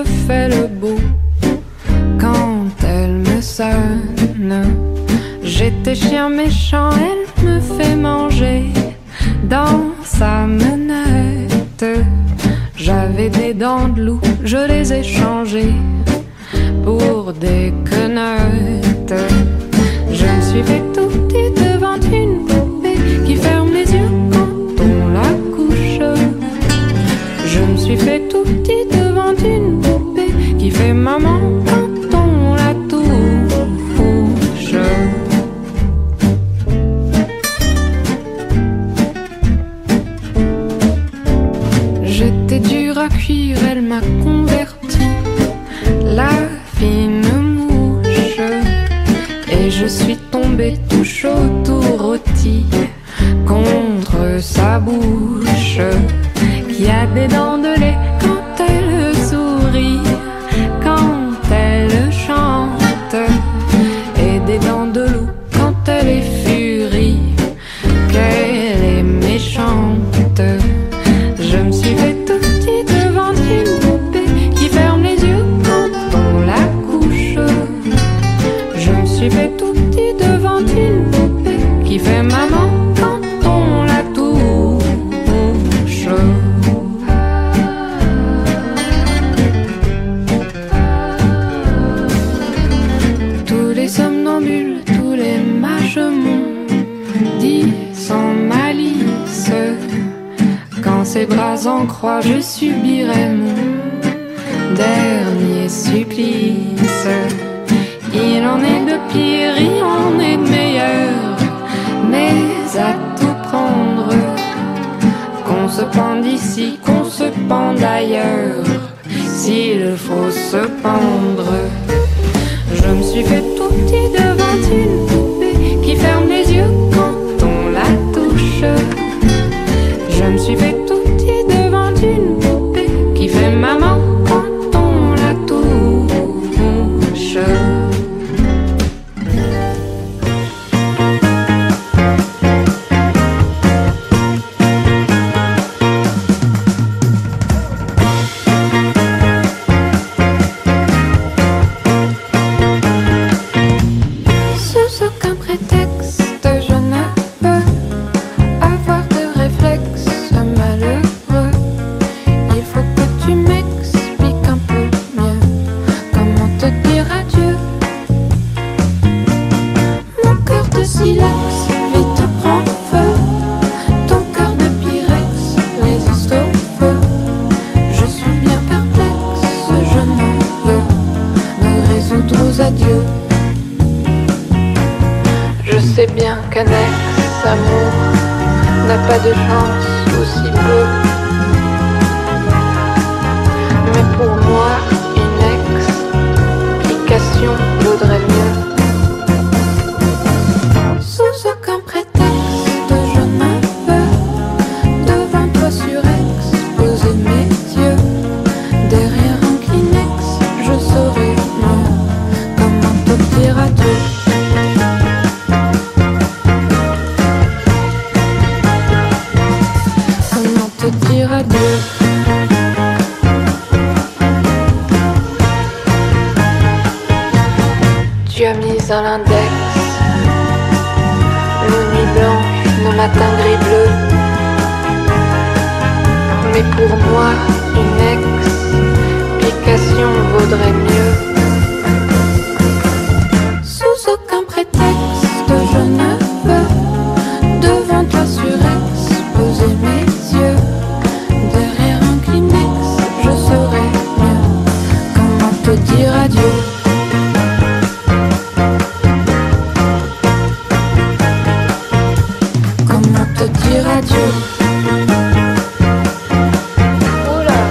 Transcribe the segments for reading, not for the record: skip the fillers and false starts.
se fait le beau quand elle me sonne. J'étais chien méchant, elle me fait manger dans sa menette. J'avais des dents de loup, je les ai changées pour des quenottes. Je me suis fait tout petit devant une poupée qui ferme les yeux quand on la couche. Je me suis fait tout petit devant une poupée qui fait maman quand on la touche. J'étais dur à cuire, elle m'a converti, la fine mouche. Et je suis tombé tout chaud, tout rôti contre sa bouche, qui a des dents de lait quand elle sourit, quand elle chante, et des dents de loup quand elle est furie, qu'elle est méchante. Je me suis fait tout petit devant une poupée qui ferme les yeux quand on la couche. Je me suis fait tout petit devant une poupée qui fait maman quand on la touche. Tous les somnambules, tous les mages m'ont dit sans malice, quand ses bras en croix je subirai mon dernier supplice. Il en est de pire, il en est de meilleur, mais à tout prendre, qu'on se pende ici, qu'on se pende ailleurs, s'il faut se pendre. Je me suis fait tout petit devant une poupée qui ferme les yeux quand on la touche. Je me suis fait tout petit devant une poupée qui fait maman quand on la touche. Sous aucun prétexte, je ne peux avoir de réflexe malheureux. Il faut que tu m'expliques un peu mieux comment te dire adieu. Mon cœur de silex vite prend feu, ton cœur de pyrex résiste au feu. Je suis bien perplexe, je ne veux me résoudre aux adieux. Je sais bien qu'un ex-amour n'a pas de chance, ou si peu. Mais pour moi, une explication vaudrait mieux. Sous aucun prétexte, je ne veux devant toi surex poser mes yeux. Derrière un Kleenex, je saurai mieux comment te dire adieu. Comment te dire adieu. Tu as mis à l'index nos nuits blanches, nos matins gris bleus. Mais pour moi, une explication vaudrait mieux. Sous aucun prétexte, je ne veux devant toi surex poser mes yeux. Derrière un Kleenex, je saurai mieux comment te dire adieu. Comment te dire adieu. Oula.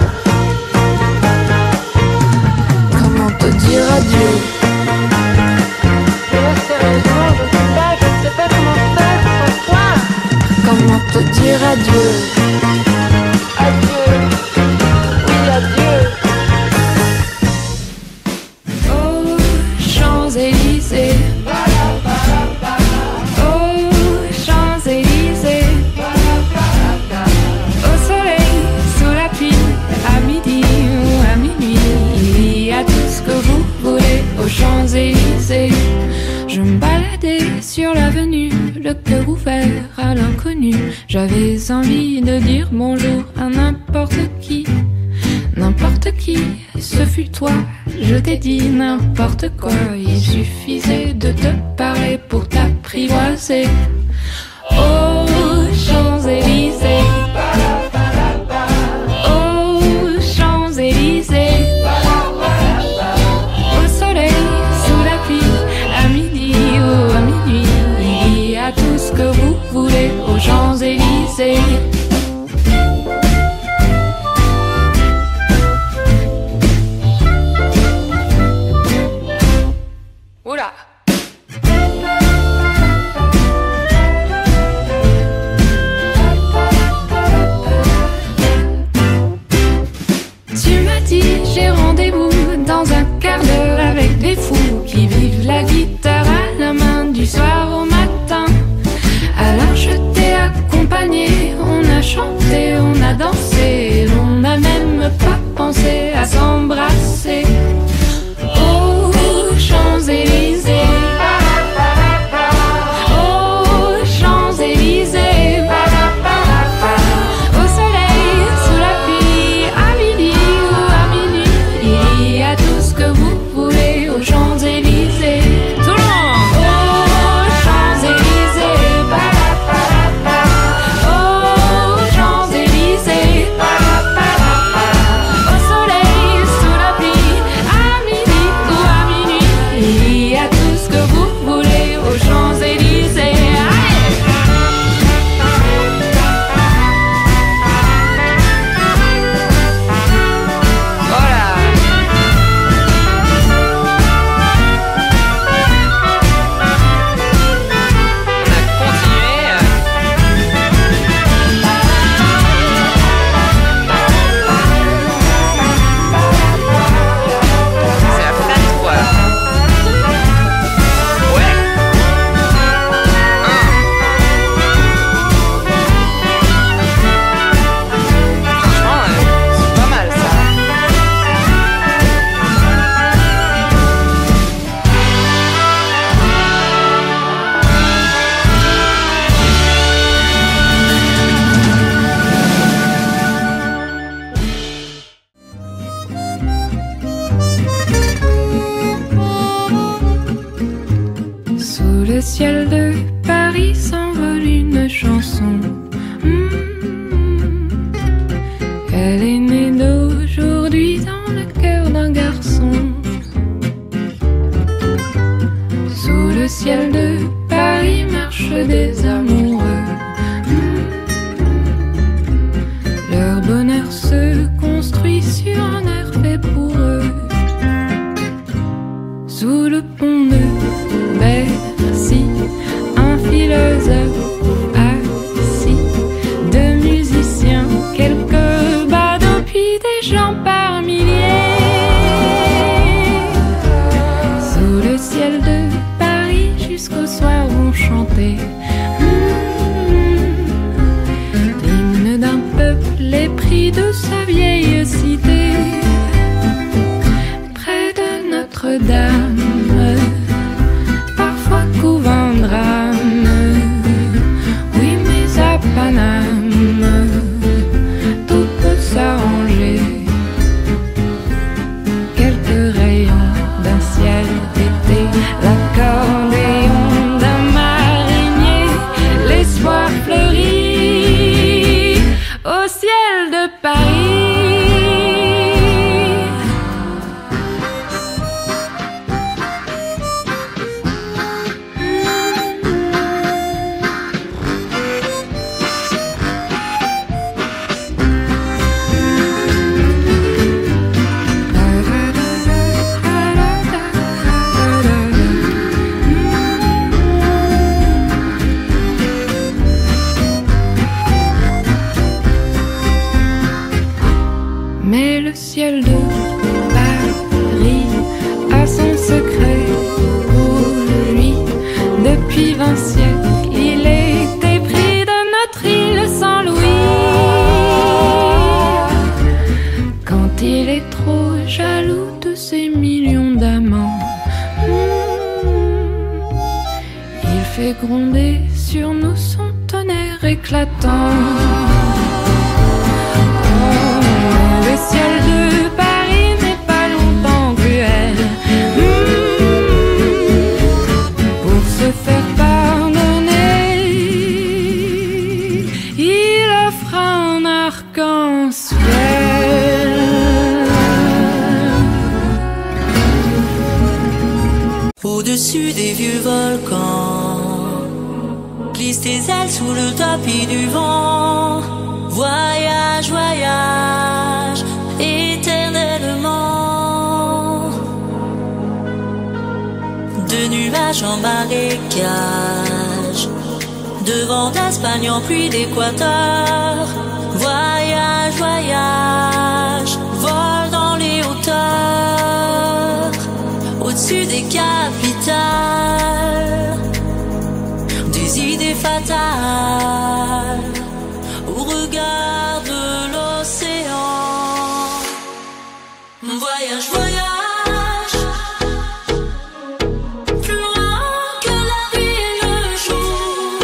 le cœur ouvert à l'inconnu. J'avais envie de dire bonjour à n'importe qui. N'importe qui, ce fut toi. Je t'ai dit n'importe quoi. Il suffisait de te parler pour t'apprivoiser. Oh, Champs-Élysées. Oh, Champs-Élysées. Au soleil, sous la pluie, à midi ou à minuit, il y a tout ce que vous voulez aux Champs-Élysées. Oula! Tu m'as dit j'ai rendez-vous dans un quart d'heure avec des fous qui vivent la guitare à la main du soir au matin. Alors je t'ai accompagné, on a chanté, on a dansé, on n'a même pas pensé à s'embrasser. Oh, Champs-Élysées. Oh, Champs-Élysées. Au soleil, sous la pluie, à midi ou à minuit, il y a tout ce que vous voulez aux Champs-Élysées. Tout le monde. Oh, Champs-Élysées. Oh, Champs-Élysées. Au soleil, sous la pluie, à midi ou à minuit, il y a tout ce que vous voulez aux Champs-Élysées. Voilà. On a continué. C'est la fête, quoi. Ouais. Franchement, c'est pas mal ça. Sous le ciel de Paris s'envole une chanson. Elle est née d'aujourd'hui dans le cœur d'un garçon. Sous le ciel de Paris marchent des amoureux. Leur bonheur se construit sur un air fait pour eux. Sous le pont de Bercy, un philosophe assis, deux musiciens, quelques badauds, puis des gens par milliers. Sous le ciel de Paris, jusqu'au soir vont chanter l'hymne d'un peuple épris de sa vieille cité. Près de Notre-Dame, parfois couvre un drame. Oui, mais à Paname, tout peut s'arranger. Quelques rayons d'un ciel d'été, l'accordéon d'un marinier, l'espoir fleurit au ciel de Paris. Mais le ciel de Paris a son secret pour lui. Depuis 20 siècles, il est épris de notre île sans Louis. Quand il est trop jaloux de ses millions d'amants, il fait gronder sur nous son tonnerre éclatant. Oh, le ciel de Paris n'est pas longtemps cruel. Pour se faire pardonner, il offre un arc-en-ciel. Au-dessus des vieux volcans, glisse tes ailes sous le tapis du vent. Voyage, voyage, éternellement. De nuages en marécage, de vent d'Espagne en pluie d'Équateur. Voyage, voyage, vole dans les hauteurs. Au-dessus des capitales, des idées fatales, au regard de l'océan. Voyage, voyage, plus loin que la nuit et le jour.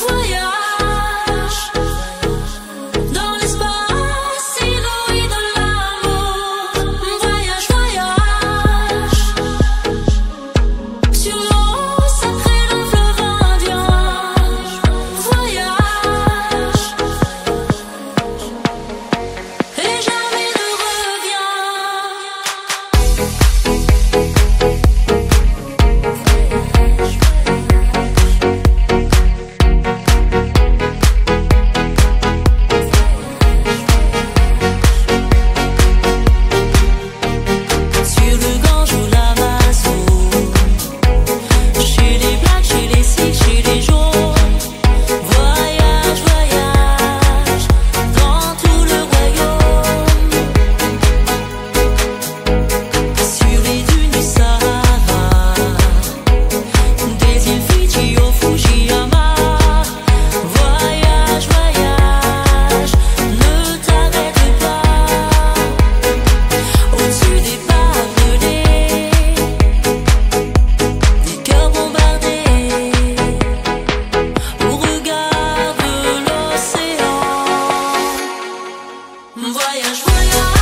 Voyage, dans l'espace inouï de l'amour. Voyage, voyage, sur l'eau sacrée d'un fleuve indien. Voyage, et jamais ne reviens. Sur le Gange ou l'Amazon, chez les blacks, chez les sikhs, chez les jaunes. Voyage, voyage, dans tout le royaume. Sur les dunes du Sahara, des îles Fidji au Fujiyama. Voyage, voyage, ne t'arrête pas. Au-dessus des barbelés, des cœurs bombardés, au regard de l'océan. Voyage, voyage.